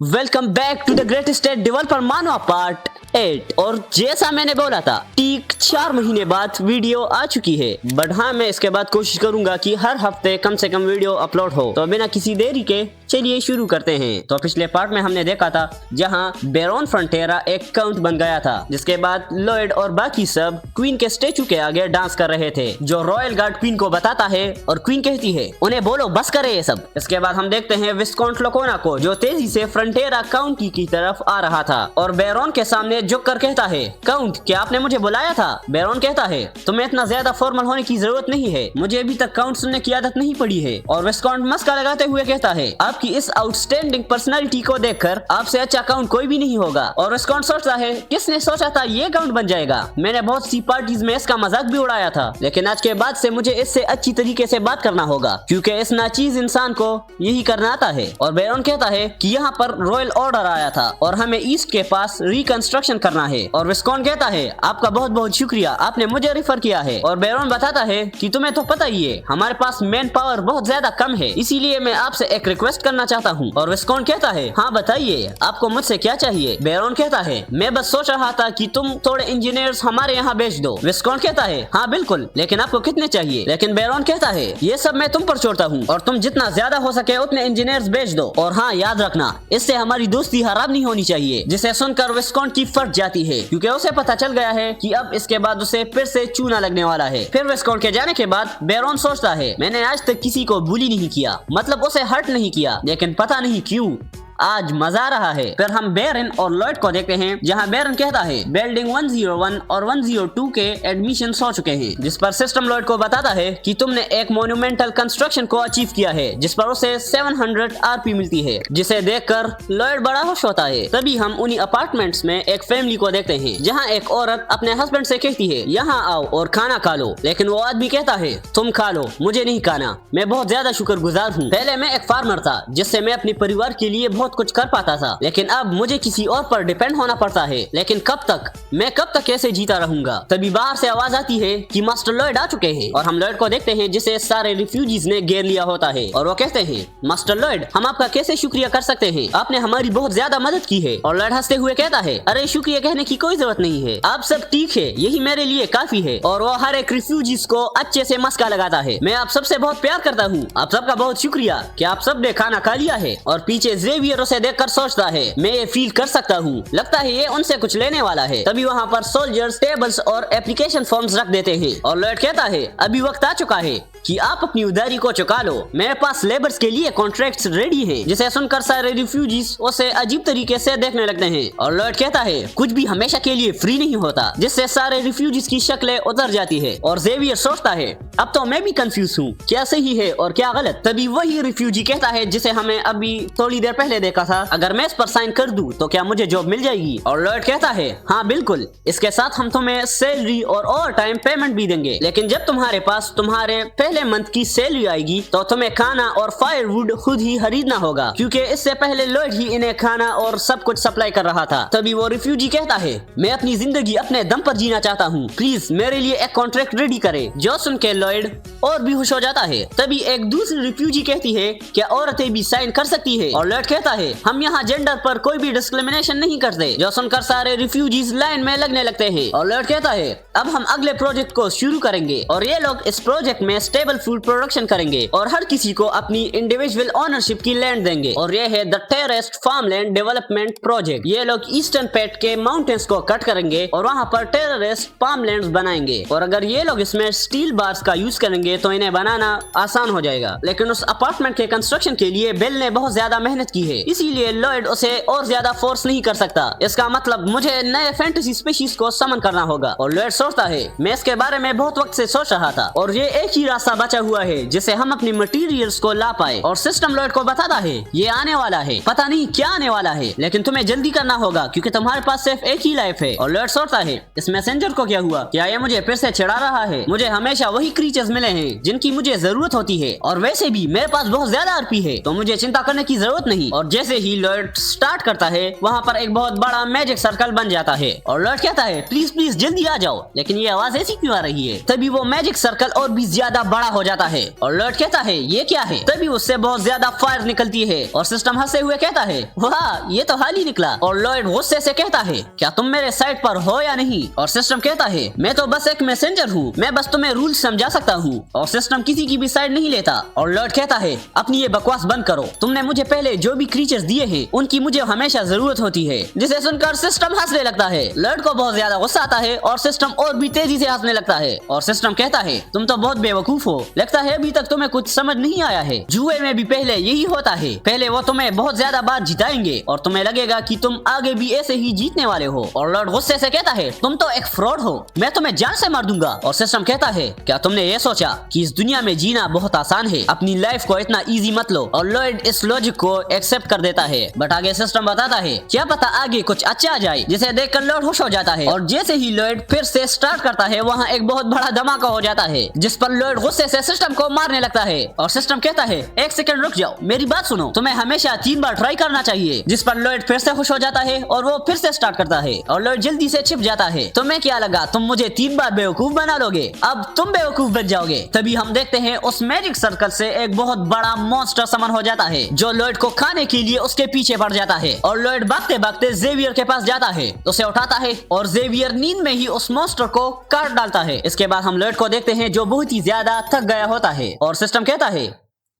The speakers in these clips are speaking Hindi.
Welcome back to the greatest developer मानवा पार्ट 8। और जैसा मैंने बोला था ठीक 4 महीने बाद वीडियो आ चुकी है। बट हाँ, मैं इसके बाद कोशिश करूंगा कि हर हफ्ते कम से कम वीडियो अपलोड हो। तो बिना किसी देरी के चलिए शुरू करते हैं। तो पिछले पार्ट में हमने देखा था जहां बेरोन फ्रंटेरा एक काउंट बन गया था, जिसके बाद लॉयड और बाकी सब क्वीन के स्टेचू के आगे डांस कर रहे थे, जो रॉयल गार्ड क्वीन को बताता है और क्वीन कहती है उन्हें बोलो बस करे ये सब। इसके बाद हम देखते हैं विस्काउंट लोकोना को, जो तेजी से फ्रंटेरा काउंटी की तरफ आ रहा था और बेरोन के सामने झुक कर कहता है, काउंट क्या आपने मुझे बुलाया था? बेरोन कहता है तुम्हें इतना ज्यादा फॉर्मल होने की जरूरत नहीं है, मुझे अभी तक काउंट सुनने की आदत नहीं पड़ी है। और विस्काउंट मस्का लगाते हुए कहता है आपकी इस आउटस्टैंडिंग पर्सनालिटी को देखकर आपसे अच्छा काउंट कोई भी नहीं होगा। और विस्काउंट सोचता है किसने सोचा था ये काउंट बन जाएगा? मैंने बहुत सी पार्टीज में इसका मजाक भी उड़ाया था, लेकिन आज के बाद से मुझे इससे अच्छी तरीके से बात करना होगा, क्योंकि इस नाचीज इंसान को यही करना आता है। और बेरोन कहता है कि यहाँ पर रॉयल ऑर्डर आया था और हमें ईस्ट के पास रिकंस्ट्रक्शन करना है। और विस्काउंट कहता है आपका बहुत बहुत शुक्रिया, आपने मुझे रिफर किया है। और बेरोन बताता है कि तुम्हें तो पता ही है हमारे पास मैन पावर बहुत ज्यादा कम है, इसीलिए मैं आपसे एक रिक्वेस्ट करना चाहता हूँ। और विस्काउंट कहता है हाँ बताइए आपको मुझसे क्या चाहिए? बेरोन कहता है मैं बस सोच रहा था कि तुम थोड़े इंजीनियर्स हमारे यहाँ भेज दो। विस्काउंट कहता है हाँ बिल्कुल, लेकिन आपको कितने चाहिए? लेकिन बेरोन कहता है ये सब मैं तुम पर छोड़ता हूँ और तुम जितना ज्यादा हो सके उतने इंजीनियर्स भेज दो। और हाँ याद रखना, इससे हमारी दोस्ती खराब नहीं होनी चाहिए। जिसे सुनकर विस्काउंट की फट जाती है, क्योंकि उसे पता चल गया है कि अब इसके बाद उसे फिर से चूना लगने वाला है। फिर विस्काउंट के जाने के बाद बेरोन सोचता है मैंने आज तक किसी को बुली नहीं किया, मतलब उसे हर्ट नहीं किया, लेकिन पता नहीं क्यों आज मजा आ रहा है। फिर हम बेरन और लॉयड को देखते हैं, जहां बेरन कहता है बिल्डिंग 101 और 102 के एडमिशन हो चुके हैं, जिस पर सिस्टम लॉयड को बताता है कि तुमने एक मोन्यूमेंटल कंस्ट्रक्शन को अचीव किया है, जिस पर उसे 700 आरपी मिलती है, जिसे देखकर लॉयड बड़ा खुश होता है। तभी हम उन्हीं अपार्टमेंट्स में एक फैमिली को देखते हैं, जहाँ एक औरत अपने हस्बैंड से कहती है यहाँ आओ और खाना खा लो, लेकिन वो आदमी कहता है तुम खा लो, मुझे नहीं खाना, मैं बहुत ज्यादा शुक्रगुजार हूँ। पहले मैं एक फार्मर था जिससे मैं अपने परिवार के लिए बहुत कुछ कर पाता था, लेकिन अब मुझे किसी और पर डिपेंड होना पड़ता है। लेकिन कब तक? मैं कब तक कैसे जीता रहूंगा? तभी बाहर से आवाज आती है कि मास्टर लॉयड आ चुके हैं। और हम लॉयड को देखते हैं जिसे सारे रिफ्यूजीज ने घेर लिया होता है, और वो कहते हैं मास्टर लॉयड हम आपका कैसे शुक्रिया कर सकते हैं, आपने हमारी बहुत ज्यादा मदद की है। और लॉयड हंसते हुए कहता है अरे शुक्रिया कहने की कोई जरूरत नहीं है, आप सब ठीक है, यही मेरे लिए काफी है। और वो हर एक रिफ्यूजीज को अच्छे से मस्का लगाता है, मैं आप सबसे बहुत प्यार करता हूँ, आप सबका बहुत शुक्रिया कि आप सब ने खाना खा लिया है। और पीछे जेवियर उसे कर सोचता है मैं ये फील कर सकता हूँ, लगता है ये उनसे कुछ लेने वाला है। तभी वहाँ पर सोल्जर्स टेबल्स और एप्लीकेशन फॉर्म्स रख देते हैं, और लॉयड कहता है अभी वक्त आ चुका है कि आप अपनी उधारी को चुका लो, मेरे पास लेबर्स के लिए कॉन्ट्रैक्ट्स रेडी हैं। जिसे सुनकर सारे रिफ्यूजीज उसे अजीब तरीके से देखने लगते हैं, और लॉयड कहता है कुछ भी हमेशा के लिए फ्री नहीं होता, जिससे सारे रिफ्यूजीज की शक्लें उतर जाती है। और जेवियर सोचता है अब तो मैं भी कंफ्यूज हूँ, क्या सही है और क्या गलत। तभी वही रिफ्यूजी कहता है जिसे हमें अभी थोड़ी देर पहले देखा था, अगर मैं इस पर साइन कर दूं तो क्या मुझे जॉब मिल जाएगी? और लॉयड कहता है हाँ बिल्कुल, इसके साथ हम तुम्हें सैलरी और ओवर टाइम पेमेंट भी देंगे, लेकिन जब तुम्हारे पास तुम्हारे पहले मंथ की सैलरी आएगी तो तुम्हें खाना और फायरवुड खुद ही खरीदना होगा, क्योंकि इससे पहले लॉयड ही इन्हें खाना और सब कुछ सप्लाई कर रहा था। तभी वो रिफ्यूजी कहता है मैं अपनी जिंदगी अपने दम पर जीना चाहता हूँ, प्लीज मेरे लिए एक कॉन्ट्रैक्ट रेडी करे। जो सुन के लॉयड और भी खुश हो जाता है। तभी एक दूसरी रिफ्यूजी कहती है क्या औरतें भी साइन कर सकती है? और लॉयड कहता है हम यहाँ जेंडर पर कोई भी डिस्क्रिमिनेशन नहीं करते। जो सुनकर सारे रिफ्यूजीज लाइन में लगने लगते हैं, और लॉयड कहता है अब हम अगले प्रोजेक्ट को शुरू करेंगे, और ये लोग इस प्रोजेक्ट में स्टेबल फूड प्रोडक्शन करेंगे और हर किसी को अपनी इंडिविजुअल ओनरशिप की लैंड देंगे। और ये है द टेरेस्ट फार्मलैंड डेवलपमेंट प्रोजेक्ट। ये लोग ईस्टर्न पेट के माउंटेन्स को कट करेंगे और वहाँ पर टेरेस्ट फार्मलैंड्स बनाएंगे, और अगर ये लोग इसमें स्टील बार्स का यूज करेंगे तो इन्हें बनाना आसान हो जाएगा। लेकिन उस अपार्टमेंट के कंस्ट्रक्शन के लिए बिल ने बहुत ज्यादा मेहनत की है, इसीलिए लॉयड उसे और ज्यादा फोर्स नहीं कर सकता। इसका मतलब मुझे नए फैंटेसी स्पीशीज को समन करना होगा। और लॉयड सोचता है मैं इसके बारे में बहुत वक्त से सोच रहा था, और ये एक ही रास्ता बचा हुआ है जिसे हम अपनी मटेरियल्स को ला पाए। और सिस्टम लॉयड को बताता है ये आने वाला है, पता नहीं क्या आने वाला है, लेकिन तुम्हें जल्दी करना होगा क्योंकि तुम्हारे पास सिर्फ एक ही लाइफ है। और लॉयड सोचता है इस मैसेंजर को क्या हुआ, क्या ये मुझे फिर से चिढ़ा रहा है? मुझे हमेशा वही क्रीचर्स मिले हैं जिनकी मुझे जरूरत होती है, और वैसे भी मेरे पास बहुत ज्यादा आरपी है, तो मुझे चिंता करने की जरूरत नहीं। और जैसे ही लॉयड स्टार्ट करता है वहाँ पर एक बहुत बड़ा मैजिक सर्कल बन जाता है, और लॉयड कहता है प्लीज प्लीज जल्दी आ जाओ, लेकिन ये आवाज ऐसी क्यों आ रही है? तभी वो मैजिक सर्कल और भी ज्यादा बड़ा हो जाता है। और लॉयड कहता है ये क्या है, तभी उससे बहुत ज्यादा फायर निकलती है और सिस्टम हंसते हुए कहता है वाह ये तो हाल ही निकला। और लॉयड गुस्से से कहता है क्या तुम मेरे साइड पर हो या नहीं। और सिस्टम कहता है मैं तो बस एक मैसेंजर हूँ, मैं बस तुम्हें रूल समझा सकता हूँ। और सिस्टम किसी की भी साइड नहीं लेता। और लॉयड कहता है अपनी ये बकवास बंद करो, तुमने मुझे पहले जो भी क्रीचर्स दिए हैं उनकी मुझे हमेशा जरूरत होती है। जिसे सुनकर सिस्टम हंसने लगता है। लॉयड को बहुत ज्यादा गुस्सा आता है और सिस्टम और भी तेजी से हंसने लगता है। और सिस्टम कहता है तुम तो बहुत बेवकूफ हो, लगता है अभी तक तुम्हें कुछ समझ नहीं आया है। जुए में भी पहले यही होता है, पहले वो तुम्हें बहुत ज्यादा बार जिताएंगे और तुम्हें लगेगा कि तुम आगे भी ऐसे ही जीतने वाले हो। और लॉयड गुस्से से कहता है तुम तो एक फ्रॉड हो, मैं तुम्हें जान से मार दूंगा। और सिस्टम कहता है क्या तुमने ये सोचा कि इस दुनिया में जीना बहुत आसान है, अपनी लाइफ को इतना इजी मत लो। और लॉयड इस लॉजिक को एक्सेप्ट कर देता है। बट आगे सिस्टम बताता है क्या पता आगे कुछ अच्छा आ जाए, जिसे देखकर लॉयड खुश हो जाता है। और जैसे ही लॉयड फिर से स्टार्ट करता है वहाँ एक बहुत बड़ा धमाका हो जाता है, जिस पर लॉयड गुस्से से सिस्टम को मारने लगता है। और सिस्टम कहता है एक सेकंड रुक जाओ, मेरी बात सुनो, तुम्हें हमेशा 3 बार ट्राई करना चाहिए। जिस पर लॉयड फिर से खुश हो जाता है और वो फिर से स्टार्ट करता है। और लॉयड जल्दी से छिप जाता है। तुम्हें क्या लगा तुम मुझे 3 बार बेवकूफ बना लोगे, अब तुम बेवकूफ बन जाओगे। तभी हम देखते हैं उस मैजिक सर्कल से एक बहुत बड़ा मॉन्स्टर समन हो जाता है, जो लॉयड को खाने के लिए उसके पीछे पड़ जाता है। और लॉयड भागते भागते जेवियर के पास जाता है, उसे उठाता है और जेवियर नींद में ही उस मॉन्स्टर को काट डालता है। इसके बाद हम लॉयड को देखते हैं जो बहुत ही ज्यादा थक गया होता है। और सिस्टम कहता है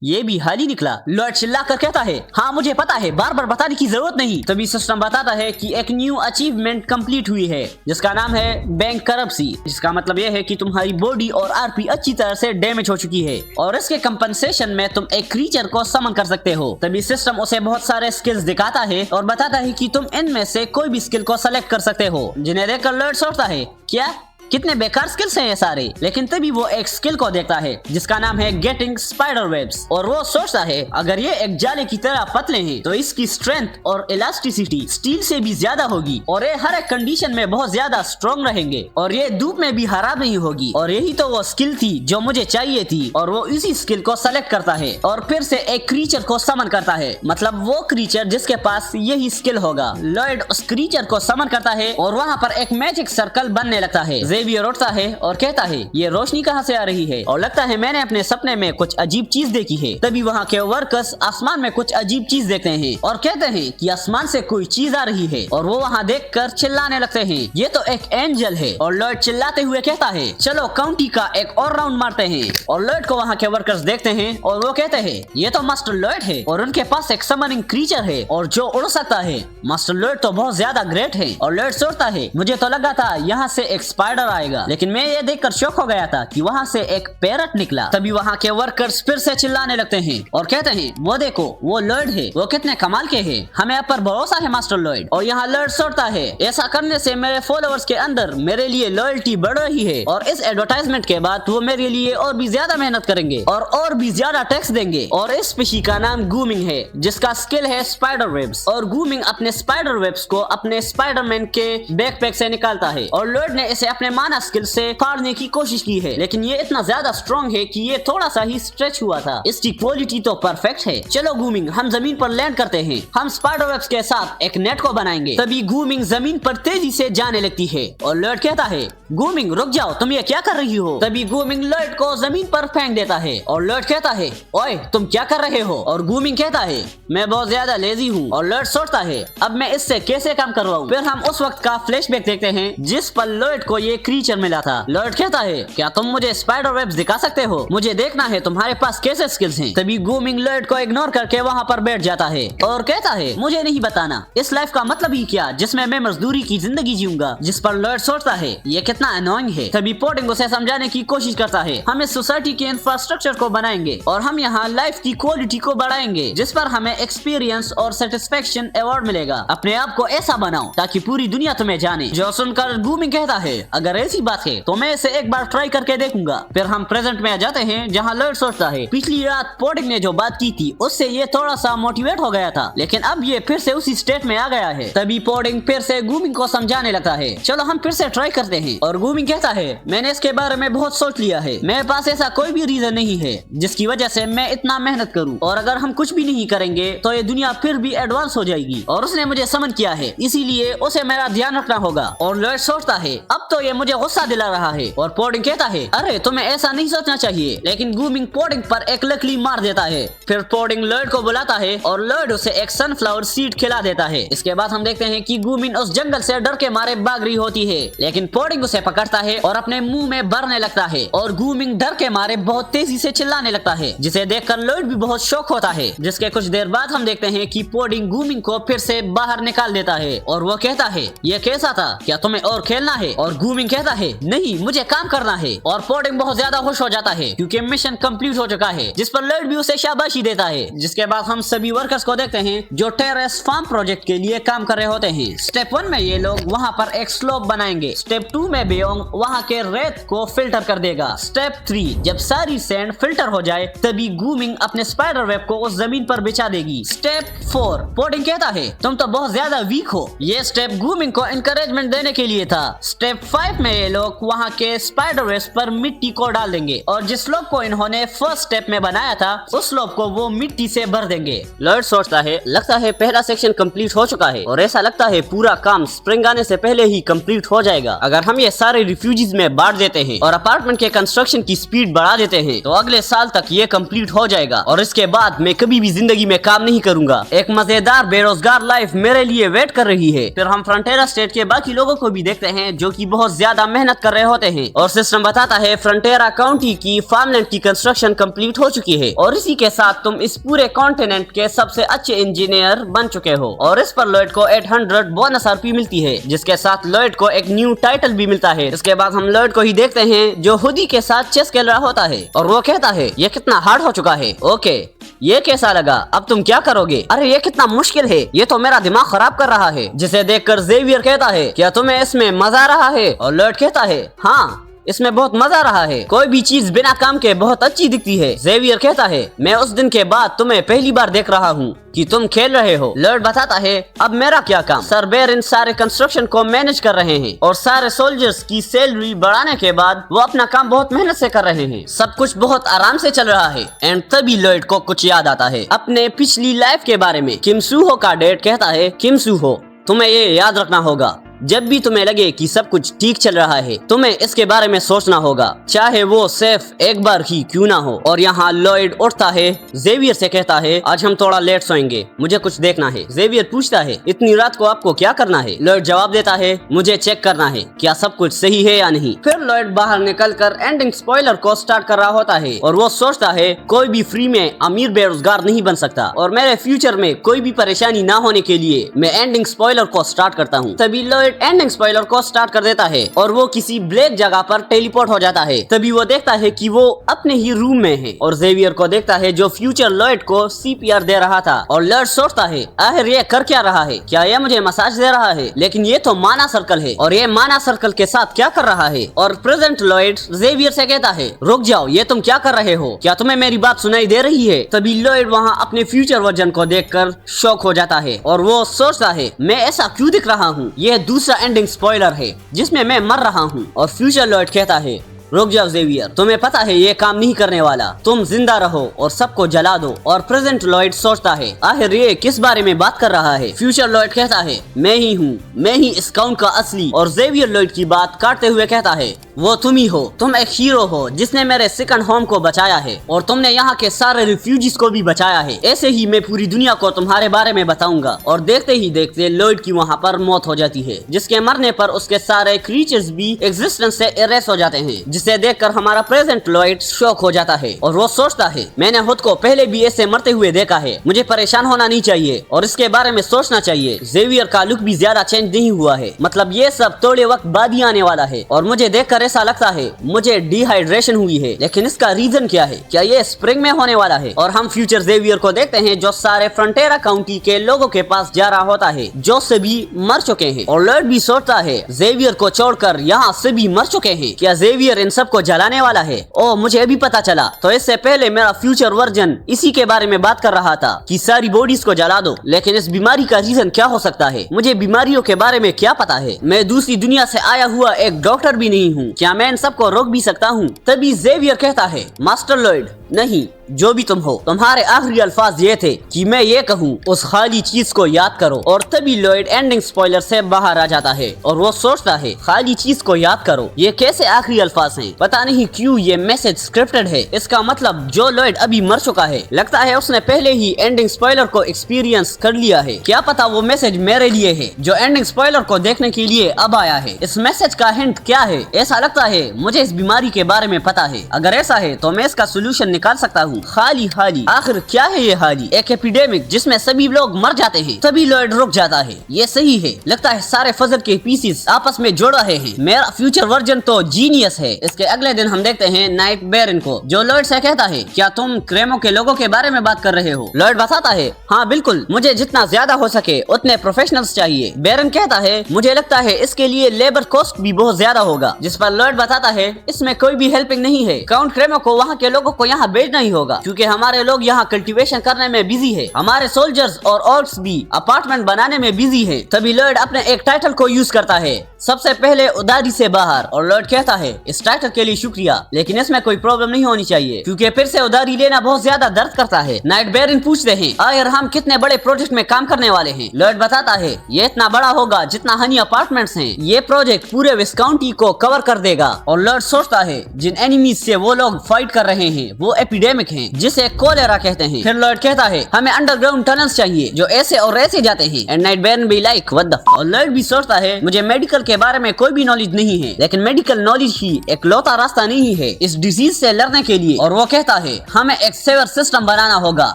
ये भी हाल ही निकला। लॉयड चिल्लाकर कहता है हाँ मुझे पता है, बार बार बताने की जरूरत नहीं। तभी सिस्टम बताता है कि एक न्यू अचीवमेंट कंप्लीट हुई है जिसका नाम है बैंक करप्सी, जिसका मतलब यह है कि तुम्हारी बॉडी और आरपी अच्छी तरह से डैमेज हो चुकी है और इसके कंपनसेशन में तुम एक क्रीचर को समन कर सकते हो। तभी सिस्टम उसे बहुत सारे स्किल्स दिखाता है और बताता है कि तुम इनमें से कोई भी स्किल को सेलेक्ट कर सकते हो, जिन्हें देखकर लॉयड सोचता है क्या कितने बेकार स्किल्स हैं ये सारे। लेकिन तभी वो एक स्किल को देखता है जिसका नाम है गेटिंग स्पाइडर वेब्स। और वो सोचता है अगर ये एक जाले की तरह पतले हैं तो इसकी स्ट्रेंथ और इलास्टिसिटी स्टील से भी ज्यादा होगी और ये हर एक कंडीशन में बहुत ज्यादा स्ट्रॉन्ग रहेंगे और ये धूप में भी खराब नहीं होगी। और यही तो वो स्किल थी जो मुझे चाहिए थी। और वो इसी स्किल को सेलेक्ट करता है और फिर से एक क्रीचर को समन करता है, मतलब वो क्रीचर जिसके पास यही स्किल होगा। लॉयड उस क्रीचर को समन करता है और वहाँ पर एक मैजिक सर्कल बनने लगता है। जेवियर उठता है और कहता है ये रोशनी कहाँ से आ रही है, और लगता है मैंने अपने सपने में कुछ अजीब चीज देखी है। तभी वहाँ के वर्कर्स आसमान में कुछ अजीब चीज देखते हैं और कहते हैं कि आसमान से कोई चीज आ रही है और वो वहाँ देखकर चिल्लाने लगते हैं ये तो एक एंजल है। और लॉयड चिल्लाते हुए कहता है चलो काउंटी का एक और राउंड मारते हैं। और लॉयड को वहाँ के वर्कर्स देखते हैं और वो कहते हैं ये तो मास्टर लॉयड है और उनके पास एक समनिंग क्रीचर है और जो उड़ सकता है। मास्टर लॉयड तो बहुत ज्यादा ग्रेट है। और लॉयड सोचता है मुझे तो लगा था यहाँ से एक स्पाइडर आएगा, लेकिन मैं ये देखकर शॉक हो गया था कि वहाँ से एक पैरट निकला। तभी वहाँ के वर्कर्स फिर से चिल्लाने लगते हैं और कहते हैं वो देखो वो लॉयड है, वो कितने कमाल के हैं, हमें आप पर भरोसा है मास्टर लॉयड। और यहाँ लॉयड सोचता है ऐसा करने से मेरे फॉलोअर्स के अंदर मेरे लिए लॉयल्टी बढ़ रही है और इस एडवर्टाइजमेंट के बाद वो मेरे लिए और भी ज्यादा मेहनत करेंगे और भी ज्यादा टैक्स देंगे। और इस स्पीशी का नाम गूमिंग है जिसका स्किल है स्पाइडर वेब्स। और गूमिंग अपने स्पाइडर वेब्स को अपने स्पाइडरमैन के बैकपैक से निकालता है और लॉयड ने इसे अपने माना स्किल से फाड़ने की कोशिश की है, लेकिन ये इतना ज्यादा स्ट्रॉन्ग है कि ये थोड़ा सा ही स्ट्रेच हुआ था। इसकी क्वालिटी तो परफेक्ट है। चलो गूमिंग हम जमीन पर लैंड करते हैं, हम स्पाइडर वेब्स के साथ एक नेट को बनाएंगे। तभी गूमिंग जमीन पर तेजी से जाने लगती है और लॉयड कहता है गूमिंग रुक जाओ, तुम ये क्या कर रही हो। तभी गूमिंग लॉयड को जमीन पर फेंक देता है और लॉयड कहता है ओए तुम क्या कर रहे हो। और गूमिंग कहता है मैं बहुत ज्यादा लेजी हूँ। और लॉयड सोचता है अब मैं इससे कैसे काम करवाऊं। फिर हम उस वक्त का फ्लैशबैक देखते हैं जिस पर लॉयड को ये क्रीचर मिला था। लॉयड कहता है क्या तुम मुझे स्पाइडर वेब्स दिखा सकते हो, मुझे देखना है तुम्हारे पास कैसे स्किल्स हैं। तभी गूमिंग लॉयड को इग्नोर करके वहाँ पर बैठ जाता है और कहता है मुझे नहीं बताना इस लाइफ का मतलब ही क्या जिसमें मैं मजदूरी की जिंदगी जीऊंगा। जिस पर लॉयड सोचता है ये कितना अनोइंग है। तभी पोडिंग उसे समझाने की कोशिश करता है हम इस सोसाइटी के इंफ्रास्ट्रक्चर को बनाएंगे और हम यहाँ लाइफ की क्वालिटी को बढ़ाएंगे, जिस पर हमें एक्सपीरियंस और सेटिस्फेक्शन अवार्ड मिलेगा। अपने आप को ऐसा बनाओ ताकि पूरी दुनिया तुम्हें जाने। जो सुनकर गूमिंग कहता है अगर ऐसी बात है तो मैं इसे एक बार ट्राई करके देखूंगा। फिर हम प्रेजेंट में आ जाते हैं जहाँ लॉयड सोचता है पिछली रात पोडिंग ने जो बात की थी उससे ये थोड़ा सा मोटिवेट हो गया था, लेकिन अब ये फिर से उसी स्टेट में आ गया है। तभी पोडिंग फिर से गूमिंग को समझाने लगता है चलो हम फिर से ट्राई करते हैं और गूमिंग कहता है मैंने इसके बारे में बहुत सोच लिया है, मेरे पास ऐसा कोई भी रीजन नहीं है जिसकी वजह से मैं इतना मेहनत करूं, और अगर हम कुछ भी नहीं करेंगे तो ये दुनिया फिर भी एडवांस हो जाएगी और उसने मुझे समन किया है, इसीलिए उसे मेरा ध्यान रखना होगा। और लॉयड सोचता है अब तो ये मुझे गुस्सा दिला रहा है, और पोडिंग कहता है अरे तुम्हें ऐसा नहीं सोचना चाहिए, लेकिन गूमिंग पोडिंग पर एक लकड़ी मार देता है। फिर पोडिंग लॉयड को बुलाता है और लॉयड उसे एक सनफ्लावर सीड खिला देता है। इसके बाद हम देखते हैं कि गूमिन उस जंगल से डर के मारे भाग रही होती है, लेकिन पोडिंग उसे पकड़ता है और अपने मुंह में भरने लगता है, और गूमिंग डर के मारे बहुत तेजी से चिल्लाने लगता है, जिसे देखकर लॉयड भी बहुत शॉक होता है। जिसके कुछ देर बाद हम देखते हैं कि पोडिंग गूमिंग को फिर से बाहर निकाल देता है और वो कहता है ये कैसा था, क्या तुम्हें और खेलना है? और गूमिंग कहता है नहीं मुझे काम करना है, और पोडिंग बहुत ज्यादा खुश हो जाता है क्योंकि मिशन कंप्लीट हो चुका है, जिस पर लॉयड भी उसे शाबाशी देता है। जिसके बाद हम सभी वर्कर्स को देखते हैं जो टेरेस फार्म प्रोजेक्ट के लिए काम कर रहे होते हैं। स्टेप 1 में ये लोग वहाँ पर एक स्लोप बनाएंगे। स्टेप 2 में बेयोंग वहाँ के रेत को फिल्टर कर देगा। स्टेप 3 जब सारी सैंड फिल्टर हो जाए तभी गूमिंग अपने स्पाइडर वेब को उस जमीन पर बिछा देगी। स्टेप 4 पोडिंग कहता है तुम तो बहुत ज्यादा वीक हो, ये स्टेप गूमिंग को इंकरेजमेंट देने के लिए था। स्टेप 5 में ये लोग वहाँ के स्पाइडर वेब पर मिट्टी को डाल देंगे, और जिस स्लोप को इन्होंने फर्स्ट स्टेप में बनाया था उस स्लोप को वो मिट्टी से भर देंगे। लॉयड सोचता है लगता है पहला सेक्शन कंप्लीट हो चुका है, और ऐसा लगता है पूरा काम स्प्रिंग आने से पहले ही कंप्लीट हो जाएगा। अगर हम ये सारे रिफ्यूजीज में बांट देते हैं और अपार्टमेंट के कंस्ट्रक्शन की स्पीड बढ़ा देते हैं तो अगले साल तक ये कंप्लीट हो जाएगा, और इसके बाद मैं कभी भी जिंदगी में काम नहीं करूंगा। एक मजेदार बेरोजगार लाइफ मेरे लिए वेट कर रही है। फिर हम फ्रंटेरा स्टेट के बाकी लोगों को भी देखते हैं जो कि बहुत ज्यादा मेहनत कर रहे होते हैं, और सिस्टम बताता है फ्रंटेरा काउंटी की फार्मलैंड की कंस्ट्रक्शन कंप्लीट हो चुकी है, और इसी के साथ तुम इस पूरे कॉन्टिनेंट के सबसे अच्छे इंजीनियर बन चुके हो। और इस पर लॉयड को 800 बोनस आरपी मिलती है, जिसके साथ लॉयड को एक न्यू टाइटल भी मिलता है। इसके बाद हम लॉयड को ही देखते हैं जो हुडी के साथ चेस खेल रहा होता है, और वो कहता है ये कितना हार्ड हो चुका है। ओके ये कैसा लगा, अब तुम क्या करोगे? अरे ये कितना मुश्किल है, ये तो मेरा दिमाग खराब कर रहा है। जिसे देखकर जेवियर कहता है क्या तुम्हें इसमें मजा आ रहा है? और लॉयड कहता है हाँ इसमें बहुत मजा आ रहा है, कोई भी चीज बिना काम के बहुत अच्छी दिखती है। जेवियर कहता है मैं उस दिन के बाद तुम्हें पहली बार देख रहा हूँ कि तुम खेल रहे हो। लॉयड बताता है अब मेरा क्या काम? सर बेर इन सारे कंस्ट्रक्शन को मैनेज कर रहे हैं, और सारे सोल्जर्स की सैलरी बढ़ाने के बाद वो अपना काम बहुत मेहनत से कर रहे हैं। सब कुछ बहुत आराम से चल रहा है। एंड तभी लॉयड को कुछ याद आता है अपने पिछली लाइफ के बारे में। किम सूहो का डैड कहता है किम सूहो तुम्हें ये याद रखना होगा, जब भी तुम्हें लगे कि सब कुछ ठीक चल रहा है तुम्हें इसके बारे में सोचना होगा, चाहे वो सिर्फ एक बार ही क्यों ना हो। और यहाँ लॉयड उठता है, जेवियर से कहता है आज हम थोड़ा लेट सोएंगे, मुझे कुछ देखना है। जेवियर पूछता है इतनी रात को आपको क्या करना है? लॉयड जवाब देता है मुझे चेक करना है क्या सब कुछ सही है या नहीं। फिर लॉयड बाहर निकल कर एंडिंग स्पॉइलर को स्टार्ट कर रहा होता है, और वो सोचता है कोई भी फ्री में अमीर बेरोजगार नहीं बन सकता, और मेरे फ्यूचर में कोई भी परेशानी ना होने के लिए मैं एंडिंग स्पॉइलर को स्टार्ट करता हूँ। तभी लॉयड एंडिंग स्पॉइलर को स्टार्ट कर देता है, और वो किसी ब्लैक जगह पर टेलीपोर्ट हो जाता है। तभी वो देखता है कि वो अपने ही रूम में है, और जेवियर को देखता है जो फ्यूचर लॉयड को सीपीआर दे रहा था। और लॉयड सोचता है आखिर ये कर क्या रहा है, क्या ये मुझे मसाज दे रहा है? लेकिन ये तो माना सर्कल है, और ये माना सर्कल के साथ क्या कर रहा है? और प्रेजेंट लॉयड जेवियर से कहता है रुक जाओ, ये तुम क्या कर रहे हो? क्या तुम्हें मेरी बात सुनाई दे रही है? तभी लॉयड वहाँ अपने फ्यूचर वर्जन को देखकर शॉक हो जाता है, और वो सोचता है मैं ऐसा क्यों दिख रहा हूँ? यह दूसरा एंडिंग स्पॉइलर है जिसमें मैं मर रहा हूँ। और फ्यूचर लॉयड कहता है रुक जाओ जेवियर, तुम्हें पता है ये काम नहीं करने वाला, तुम जिंदा रहो और सबको जला दो। और प्रेजेंट लॉयड सोचता है आखिर ये किस बारे में बात कर रहा है? फ्यूचर लॉयड कहता है मैं ही हूँ, मैं ही इस काउंट का असली। और जेवियर लॉयड की बात काटते हुए कहता है वो तुम ही हो, तुम एक हीरो हो जिसने मेरे सेकंड होम को बचाया है, और तुमने यहाँ के सारे रिफ्यूजीज को भी बचाया है। ऐसे ही मैं पूरी दुनिया को तुम्हारे बारे में बताऊंगा। और देखते ही देखते लॉयड की वहाँ पर मौत हो जाती है, जिसके मरने पर उसके सारे क्रीचर्स भी एग्जिस्टेंस से इरेज हो जाते हैं, जिसे देखकर हमारा प्रेजेंट लॉयड शॉक हो जाता है, और वो सोचता है मैंने खुद को पहले भी ऐसे मरते हुए देखा है, मुझे परेशान होना नहीं चाहिए और इसके बारे में सोचना चाहिए। जेवियर का लुक भी ज्यादा चेंज नहीं हुआ है, मतलब ये सब थोड़े वक्त बाद ही आने वाला है, और मुझे देखकर ऐसा लगता है मुझे डिहाइड्रेशन हुई है। लेकिन इसका रीजन क्या है? क्या ये स्प्रिंग में होने वाला है? और हम फ्यूचर जेवियर को देखते हैं जो सारे फ्रंटेरा काउंटी के लोगों के पास जा रहा होता है जो सभी मर चुके हैं, और लॉयड भी सोचता है जेवियर को छोड़कर यहाँ सभी मर चुके हैं, क्या जेवियर इन इन सबको जलाने वाला है। ओ मुझे अभी पता चला। तो इससे पहले मेरा फ्यूचर वर्जन इसी के बारे में बात कर रहा था कि सारी बॉडीज को जला दो। लेकिन इस बीमारी का रीजन क्या हो सकता है? मुझे बीमारियों के बारे में क्या पता है? मैं दूसरी दुनिया से आया हुआ एक डॉक्टर भी नहीं हूँ। क्या मैं इन सबको रोक भी सकता हूँ? तभी जेवियर कहता है, मास्टर लॉयड, नहीं, जो भी तुम हो, तुम्हारे आखिरी अल्फाज ये थे कि मैं ये कहूँ उस खाली चीज को याद करो। और तभी लॉयड एंडिंग स्पॉइलर से बाहर आ जाता है और वो सोचता है खाली चीज को याद करो, ये कैसे आखिरी अल्फाज हैं? पता नहीं क्यों ये मैसेज स्क्रिप्टेड है। इसका मतलब जो लॉयड अभी मर चुका है, लगता है उसने पहले ही एंडिंग स्पॉइलर को एक्सपीरियंस कर लिया है। क्या पता वो मैसेज मेरे लिए है जो एंडिंग स्पॉइलर को देखने के लिए अब आया है। इस मैसेज का हिंट क्या है? ऐसा लगता है मुझे इस बीमारी के बारे में पता है। अगर ऐसा है तो मैं इसका सोल्यूशन निकाल सकता हूँ। हाली हाली, आखिर क्या है ये हाली? एक एपिडेमिक जिसमें सभी लोग मर जाते हैं। तभी लॉयड रुक जाता है। ये सही है, लगता है सारे फजल के पीसेस आपस में जोड़ रहे हैं। मेरा फ्यूचर वर्जन तो जीनियस है। इसके अगले दिन हम देखते हैं नाइट बेरन को, जो लॉयड से कहता है, क्या तुम क्रेमो के लोगों के बारे में बात कर रहे हो? लॉयड बताता है, हाँ बिल्कुल, मुझे जितना ज्यादा हो सके उतने प्रोफेशनल्स चाहिए। बेरन कहता है, मुझे लगता है इसके लिए लेबर कॉस्ट भी बहुत ज्यादा होगा। जिस पर लॉयड बताता है, इसमें कोई भी हेल्पिंग नहीं है। काउंट क्रेमो को वहाँ के लोगों को यहाँ भेजना ही होगा क्योंकि हमारे लोग यहाँ कल्टीवेशन करने में बिजी है। हमारे सोल्जर्स और ऑर्क्स भी अपार्टमेंट बनाने में बिजी है। तभी लॉयड अपने एक टाइटल को यूज करता है, सबसे पहले उदारी से बाहर। और लॉयड कहता है, इस टाइटल के लिए शुक्रिया, लेकिन इसमें कोई प्रॉब्लम नहीं होनी चाहिए क्योंकि फिर से उदारी लेना बहुत ज्यादा दर्द करता है। नाइट बेरन पूछते हैं, आखिर हम कितने बड़े प्रोजेक्ट में काम करने वाले हैं? लॉयड बताता है, ये इतना बड़ा होगा जितना हनी अपार्टमेंट्स हैं। ये प्रोजेक्ट पूरे वेस्ट काउंटी को कवर कर देगा। और लॉयड सोचता है, जिन एनिमीज से वो लोग फाइट कर रहे हैं वो एपिडेमिक हैं जिसे कोलेरा कहते हैं। फिर लॉयड कहता है, हमें अंडरग्राउंड टनल्स चाहिए जो ऐसे और ऐसे जाते हैं। एंड नाइट बेरन भी लाइक व्हाट द फ। और लॉयड भी सोचता है, मुझे मेडिकल के बारे में कोई भी नॉलेज नहीं है, लेकिन मेडिकल नॉलेज ही एक लौता रास्ता नहीं है इस डिजीज से लड़ने के लिए। और वो कहता है, हमें एक सेवर सिस्टम बनाना होगा,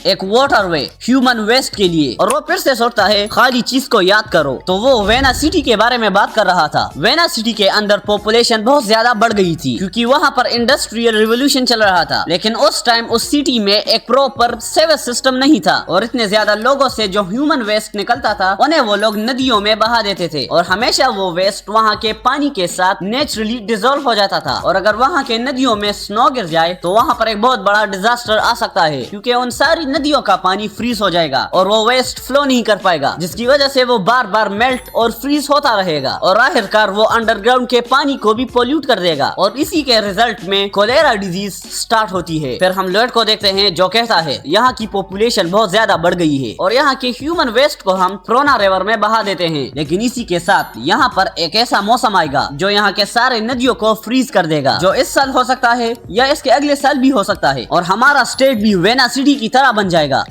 एक वाटरवे ह्यूमन वेस्ट के लिए। और वो फिर से सोचता है, खाली चीज को याद करो। तो वो वेना सिटी के बारे में बात कर रहा था। वेना सिटी के अंदर पॉपुलेशन बहुत ज्यादा बढ़ गई थी क्योंकि वहाँ पर इंडस्ट्रियल रिवोल्यूशन चल रहा था। लेकिन उस टाइम उस सिटी में एक प्रॉपर सेवर सिस्टम नहीं था और इतने ज्यादा लोगों से जो ह्यूमन वेस्ट निकलता था उन्हें वो लोग नदियों में बहा देते थे और हमेशा वो वेस्ट वहाँ के पानी के साथ नेचुरली डिसॉल्व हो जाता था। और अगर वहाँ के नदियों में स्नो गिर जाए तो वहाँ पर एक बहुत बड़ा डिजास्टर आ सकता है क्योंकि उन सारी नदियों का पानी फ्रीज हो जाएगा और वो वेस्ट फ्लो नहीं कर पाएगा, जिसकी वजह से वो बार बार मेल्ट और फ्रीज होता रहेगा और आखिरकार वो अंडरग्राउंड के पानी को भी पोल्यूट कर देगा। और इसी के रिजल्ट में कोलेरा डिजीज स्टार्ट होती है। फिर हम लॉयड को देखते हैं जो कहता है, यहाँ की पॉपुलेशन बहुत ज्यादा बढ़ गई है और यहाँ के ह्यूमन वेस्ट को हम फ्रोना रिवर में बहा देते हैं, लेकिन इसी के साथ यहाँ पर एक ऐसा मौसम आएगा जो यहाँ के सारे नदियों को फ्रीज कर देगा, जो इस साल हो सकता है या इसके अगले साल भी हो सकता है और हमारा स्टेट भी वेना सिटी की तरह बन जाएगा।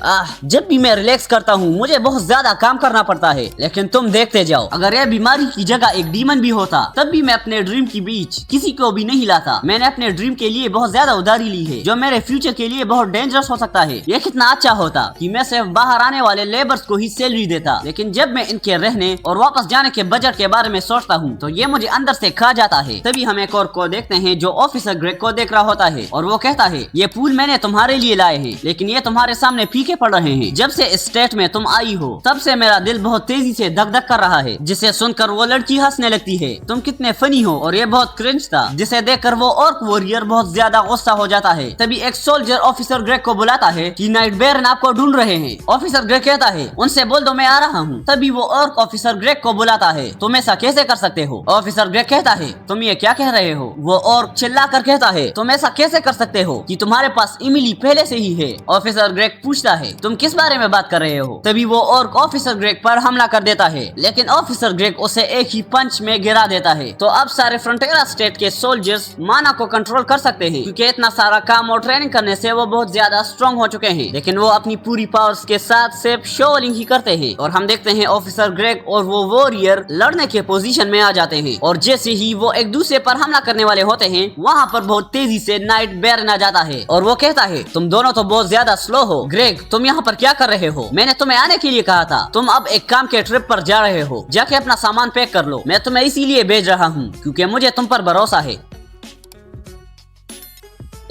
जब भी मैं रिलैक्स करता हूँ मुझे बहुत ज्यादा काम करना पड़ता है, लेकिन तुम देखते जाओ, अगर यह बीमारी की जगह एक डीमन भी होता तब भी मैं अपने ड्रीम की बीच किसी को भी नहीं लाता। मैंने अपने ड्रीम के लिए बहुत ज्यादा उधारी ली है जो मेरे फ्यूचर के लिए बहुत डेंजरस हो सकता है। ये कितना अच्छा होता कि मैं सिर्फ बाहर आने वाले लेबर्स को ही सैलरी देता, लेकिन जब मैं इनके रहने और वापस जाने के बजट के बारे में सोचता हूँ तो ये मुझे अंदर से खा जाता है। तभी हम एक और को देखते हैं जो ऑफिसर ग्रेग को देख रहा होता है और वो कहता है, ये फूल मैंने तुम्हारे लिए लाए हैं लेकिन ये तुम्हारे सामने फीके पड़ रहे हैं। जब से इस स्टेट में तुम आई हो तब से मेरा दिल बहुत तेजी से धक धक कर रहा है। जिसे सुनकर वो लड़की हंसने लगती है, तुम कितने फनी हो, और ये बहुत क्रिंज था। जिसे देखकर वो ऑर्क वॉरियर बहुत ज्यादा गुस्सा हो जाता है। तभी एक सोल्जर ऑफिसर ग्रेग को बुलाता है कि नाइट बेरन आपको ढूंढ रहे हैं। ऑफिसर ग्रेग कहता है, उनसे बोल दो मैं आ रहा हूँ। तभी वो ऑर्क ऑफिसर ग्रेग को बुलाता है, तुम ऐसा कैसे कर सकते हो? ऑफिसर ग्रेग कहता है, तुम ये क्या कह रहे हो? वो ऑर्क चिल्ला कर कहता है, तुम ऐसा कैसे कर सकते हो कि तुम्हारे पास इमिली पहले से ही है? ऑफिसर ग्रेग पूछता है, तुम किस बारे में बात कर रहे हो? तभी वो ऑर्क ऑफिसर ग्रेग पर हमला कर देता है, लेकिन ऑफिसर ग्रेग उसे एक ही पंच में गिरा देता है। तो अब सारे फ्रंटियरा स्टेट के सोल्जर्स माना को कंट्रोल कर सकते हैं क्योंकि इतना सारा काम और ट्रेनिंग करने से वो बहुत ज्यादा स्ट्रॉन्ग हो चुके हैं। लेकिन वो अपनी पूरी पावर्स के साथ सिर्फ शोलिंग ही करते हैं और हम देखते हैं ऑफिसर ग्रेग और वो वॉरियर लड़ने के पोजीशन में आ जाते हैं और जैसे ही वो एक दूसरे पर हमला करने वाले होते हैं वहाँ पर बहुत तेजी से नाइट बेरन आ जाता है और वो कहता है, तुम दोनों तो बहुत ज्यादा स्लो हो। ग्रेग, तुम यहाँ पर क्या कर रहे हो? मैंने तुम्हें आने के लिए कहा था। तुम अब एक काम के ट्रिप पर जा रहे हो, जाके अपना सामान पैक कर लो। मैं तुम्हें इसीलिए भेज रहा हूँ क्योंकि मुझे तुम पर भरोसा है।